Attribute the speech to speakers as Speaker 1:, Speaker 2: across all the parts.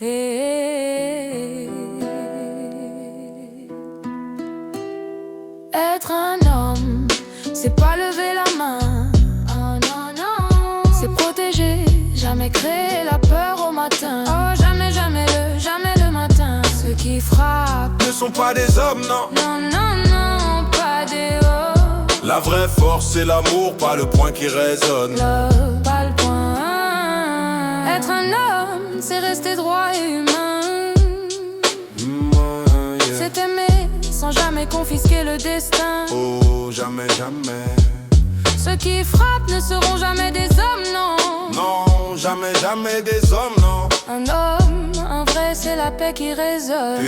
Speaker 1: Être un homme, c'est pas lever la main. Oh non, non. C'est protéger, jamais créer la peur au matin. Oh jamais, jamais le matin. Ceux qui frappent
Speaker 2: ne sont pas des hommes, non.
Speaker 1: Non, non, non, pas des hommes.
Speaker 2: La vraie force c'est l'amour, pas le poing qui résonne.
Speaker 1: Love, pas le point. Être un homme, c'est rester droit et humain. C'est aimer sans jamais confisquer le destin.
Speaker 2: Oh, jamais, jamais.
Speaker 1: Ceux qui frappent ne seront jamais des hommes, non.
Speaker 2: Non, jamais, jamais des hommes, non.
Speaker 1: Un homme, un vrai, c'est la paix qui résonne.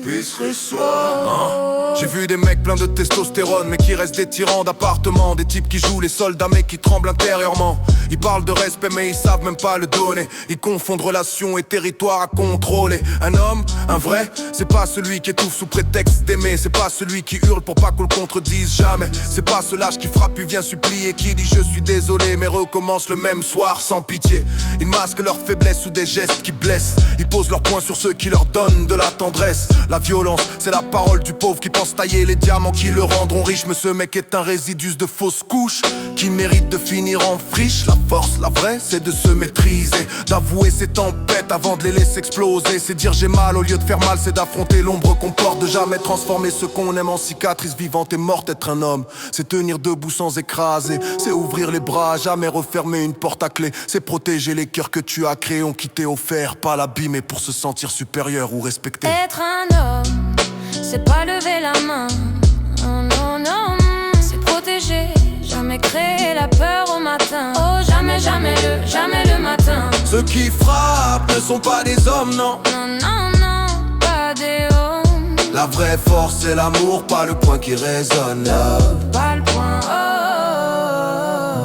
Speaker 2: Peace reçoit. J'ai vu des mecs pleins de testostérone, mais qui restent des tyrans d'appartement. Des types qui jouent les soldats, mais qui tremblent intérieurement. Ils parlent de respect, mais ils savent même pas le donner. Ils confondent relation et territoire à contrôler. Un homme, un vrai, c'est pas celui qui étouffe sous prétexte d'aimer. C'est pas celui qui hurle pour pas qu'on le contredise jamais. C'est pas ce lâche qui frappe puis vient supplier, qui dit je suis désolé, mais recommence le même soir sans pitié. Ils masquent leur faiblesse sous des gestes qui blessent. Ils posent leur poing sur ceux qui leur donnent de la tendresse. La violence, c'est la parole du pauvre qui pense tailler les diamants qui le rendront riche. Mais ce mec est un résidus de fausses couches qui mérite de finir en friche. La force, la vraie, c'est de se maîtriser, d'avouer ses tempêtes avant de les laisser exploser. C'est dire j'ai mal au lieu de faire mal, c'est d'affronter l'ombre qu'on porte, de jamais transformer ce qu'on aime en cicatrice vivante et morte. Être un homme, c'est tenir debout sans écraser, c'est ouvrir les bras, jamais refermer une porte à clé. C'est protéger les cœurs que tu as créés, ont quitté offert, pas l'abîmer pour se sentir supérieur ou respecté.
Speaker 1: Être un homme, c'est pas lever la main. Oh non, non, c'est protéger, jamais créer la peur au matin. Oh jamais, jamais le matin.
Speaker 2: Ceux qui frappent ne sont pas des hommes, non.
Speaker 1: Non, non, non, pas des hommes.
Speaker 2: La vraie force c'est l'amour, pas le poing qui résonne.
Speaker 1: Pas le point,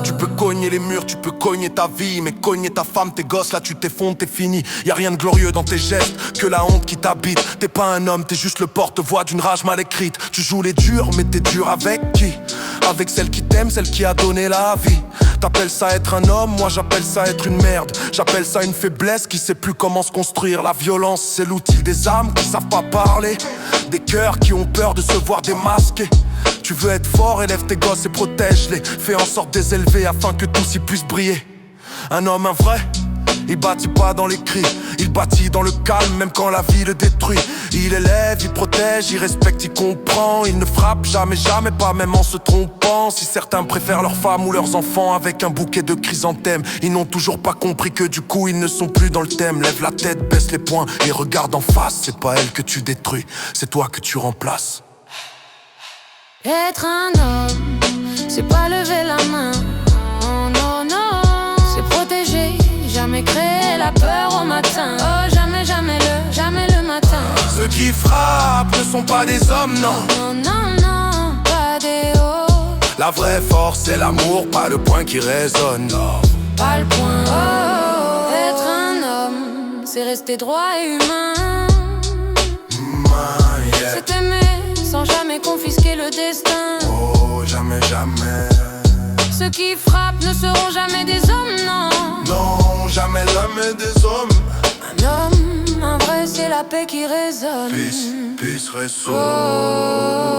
Speaker 2: Tu peux cogner les murs, tu peux cogner ta vie, mais cogner ta femme, tes gosses, là tu t'effondres, t'es fini. Y'a rien de glorieux dans tes gestes, que la honte qui t'habite. T'es pas un homme, t'es juste le porte-voix d'une rage mal écrite. Tu joues les durs, mais t'es dur avec qui? Avec celle qui t'aime, celle qui a donné la vie. T'appelles ça être un homme, moi j'appelle ça être une merde. J'appelle ça une faiblesse qui sait plus comment se construire. La violence c'est l'outil des âmes qui savent pas parler, des cœurs qui ont peur de se voir démasqués. Tu veux être fort, élève tes gosses et protège-les. Fais en sorte de les élever afin que tous y puissent briller. Un homme, un vrai, il bâtit pas dans les cris, il bâtit dans le calme même quand la vie le détruit. Il élève, il protège, il respecte, il comprend. Il ne frappe jamais, jamais, pas même en se trompant. Si certains préfèrent leurs femmes ou leurs enfants avec un bouquet de chrysanthèmes, ils n'ont toujours pas compris que du coup ils ne sont plus dans le thème. Lève la tête, baisse les poings et regarde en face. C'est pas elle que tu détruis, c'est toi que tu remplaces.
Speaker 1: Être un homme, c'est pas lever la main. Oh non, non, c'est protéger, jamais créer la peur au matin. Oh jamais, jamais le matin.
Speaker 2: Ceux qui frappent ne sont pas des hommes, non.
Speaker 1: Non, non, non, pas des hommes.
Speaker 2: La vraie force c'est l'amour, pas le poing qui résonne.
Speaker 1: Pas le point. Oh, être un homme, c'est rester droit et humain. C'est aimer sans jamais confisquer le destin.
Speaker 2: Oh, jamais, jamais.
Speaker 1: Ceux qui frappent ne seront jamais des hommes, non.
Speaker 2: Non, jamais l'homme des hommes.
Speaker 1: Un homme, un vrai, c'est la paix qui résonne.
Speaker 2: Peace reçoit.
Speaker 1: Oh.